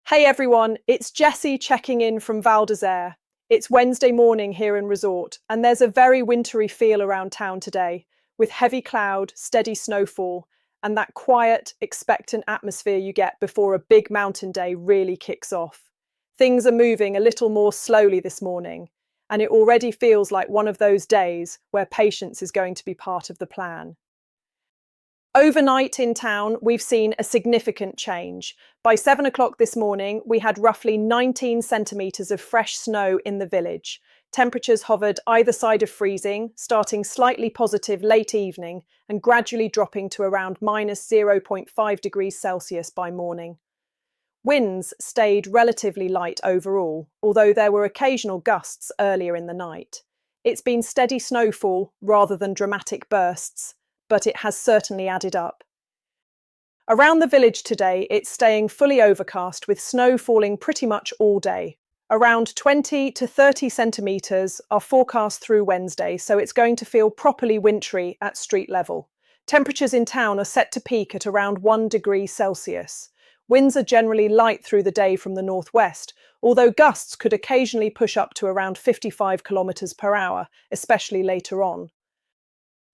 Hey everyone, it's Jessie checking in from Val d'Isere. It's Wednesday morning here in resort, and there's a very wintry feel around town today, with heavy cloud, steady snowfall, and that quiet, expectant atmosphere you get before a big mountain day really kicks off. Things are moving a little more slowly this morning, and it already feels like one of those days where patience is going to be part of the plan. Overnight in town, we've seen a significant change. By 7 o'clock this morning, we had roughly 19 centimetres of fresh snow in the village. Temperatures hovered either side of freezing, starting slightly positive late evening and gradually dropping to around minus zero point 0.5 degrees Celsius by morning. Winds stayed relatively light overall, although there were occasional gusts earlier in the night. It's been steady snowfall rather than dramatic bursts, but it has certainly added up. Around the village today, it's staying fully overcast with snow falling pretty much all day. Around 20 to 30 centimetres are forecast through Wednesday, so it's going to feel properly wintry at street level. Temperatures in town are set to peak at around 1 degree Celsius. Winds are generally light through the day from the northwest, although gusts could occasionally push up to around 55 kilometres per hour, especially later on.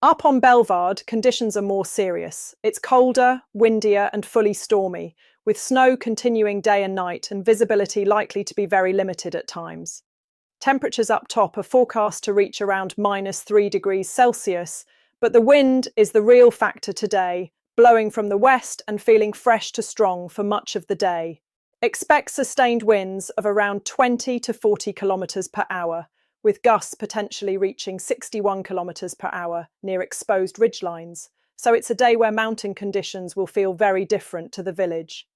Up on Bellevarde, conditions are more serious. It's colder, windier and fully stormy, with snow continuing day and night and visibility likely to be very limited at times. Temperatures up top are forecast to reach around minus 3 degrees Celsius, but the wind is the real factor today, blowing from the west and feeling fresh to strong for much of the day. Expect sustained winds of around 20 to 40 kilometres per hour, with gusts potentially reaching 61 kilometres per hour near exposed ridgelines. So it's a day where mountain conditions will feel very different to the village.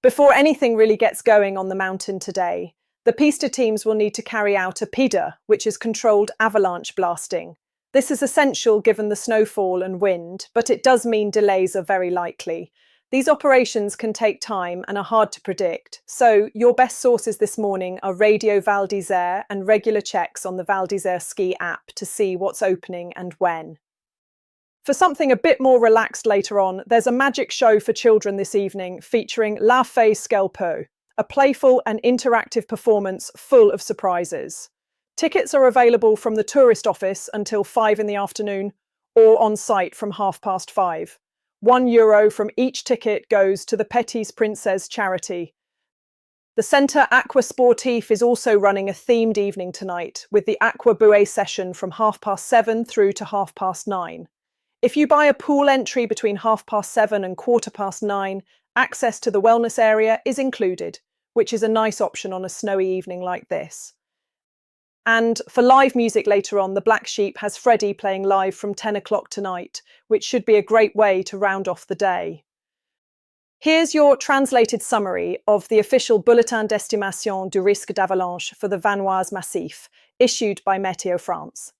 Before anything really gets going on the mountain today, the piste teams will need to carry out a PIDA, which is controlled avalanche blasting. This is essential given the snowfall and wind, but it does mean delays are very likely. These operations can take time and are hard to predict, so your best sources this morning are Radio Val d'Isere and regular checks on the Val d'Isere ski app to see what's opening and when. For something a bit more relaxed later on, there's a magic show for children this evening featuring La Fée Skelpo, a playful and interactive performance full of surprises. Tickets are available from the tourist office until 5 in the afternoon or on site from 5:30. €1 from each ticket goes to the Petits Princes charity. The Centre Aqua Sportif is also running a themed evening tonight with the Aqua Buée session from 7:30 through to 9:30. If you buy a pool entry between 7:30 and 9:15, access to the wellness area is included, which is a nice option on a snowy evening like this. And for live music later on, the Black Sheep has Freddie playing live from 10 o'clock tonight, which should be a great way to round off the day. Here's your translated summary of the official Bulletin d'estimation du risque d'avalanche for the Vanoise massif, issued by Météo France.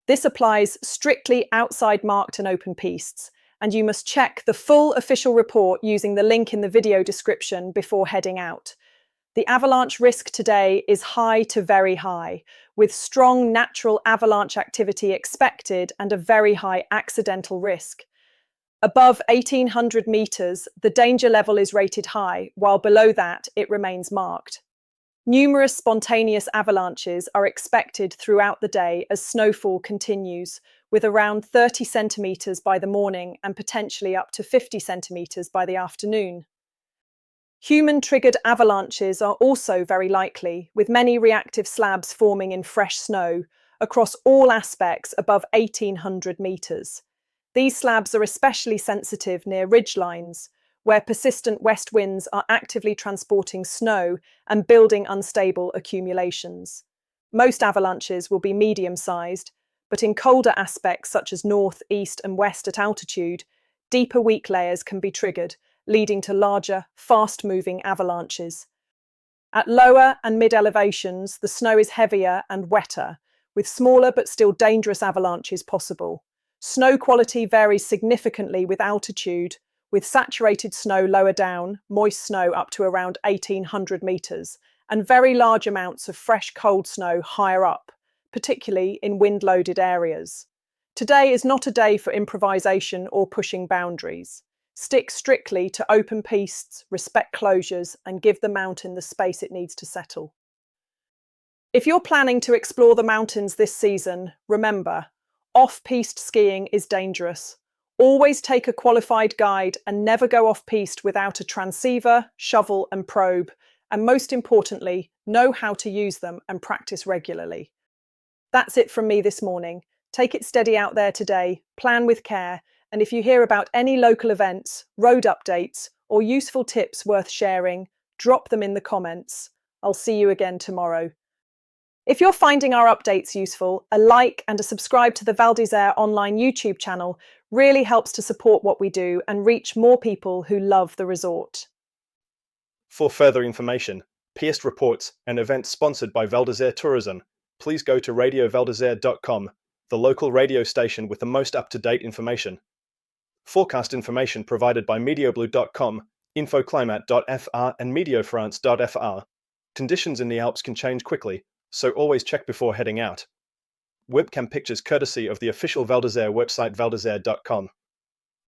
This applies strictly outside marked and open pistes, and you must check the full official report using the link in the video description before heading out. The avalanche risk today is high to very high, with strong natural avalanche activity expected and a very high accidental risk. Above 1,800 metres, the danger level is rated high, while below that it remains marked. Numerous spontaneous avalanches are expected throughout the day as snowfall continues, with around 30 centimetres by the morning and potentially up to 50 centimetres by the afternoon. Human-triggered avalanches are also very likely, with many reactive slabs forming in fresh snow across all aspects above 1,800 metres. These slabs are especially sensitive near ridgelines, where persistent west winds are actively transporting snow and building unstable accumulations. Most avalanches will be medium-sized, but in colder aspects such as north, east and west at altitude, deeper weak layers can be triggered, leading to larger, fast-moving avalanches. At lower and mid-elevations, the snow is heavier and wetter, with smaller but still dangerous avalanches possible. Snow quality varies significantly with altitude, with saturated snow lower down, moist snow up to around 1,800 metres, and very large amounts of fresh cold snow higher up, particularly in wind-loaded areas. Today is not a day for improvisation or pushing boundaries. Stick strictly to open pistes, respect closures, and give the mountain the space it needs to settle. If you're planning to explore the mountains this season, remember, off-piste skiing is dangerous. Always take a qualified guide and never go off-piste without a transceiver, shovel, and probe. And most importantly, know how to use them and practice regularly. That's it from me this morning. Take it steady out there today, plan with care, and if you hear about any local events, road updates, or useful tips worth sharing, drop them in the comments. I'll see you again tomorrow. If you're finding our updates useful, a like and a subscribe to the Val d'Isère online YouTube channel really helps to support what we do and reach more people who love the resort. For further information, piste reports, and events sponsored by Val d'Isère Tourism, please go to radiovaldisere.com, the local radio station with the most up-to-date information. Forecast information provided by meteoblue.com, infoclimat.fr and meteofrance.fr. Conditions in the Alps can change quickly, so always check before heading out. Webcam pictures courtesy of the official Val d'Isère website valdisere.com.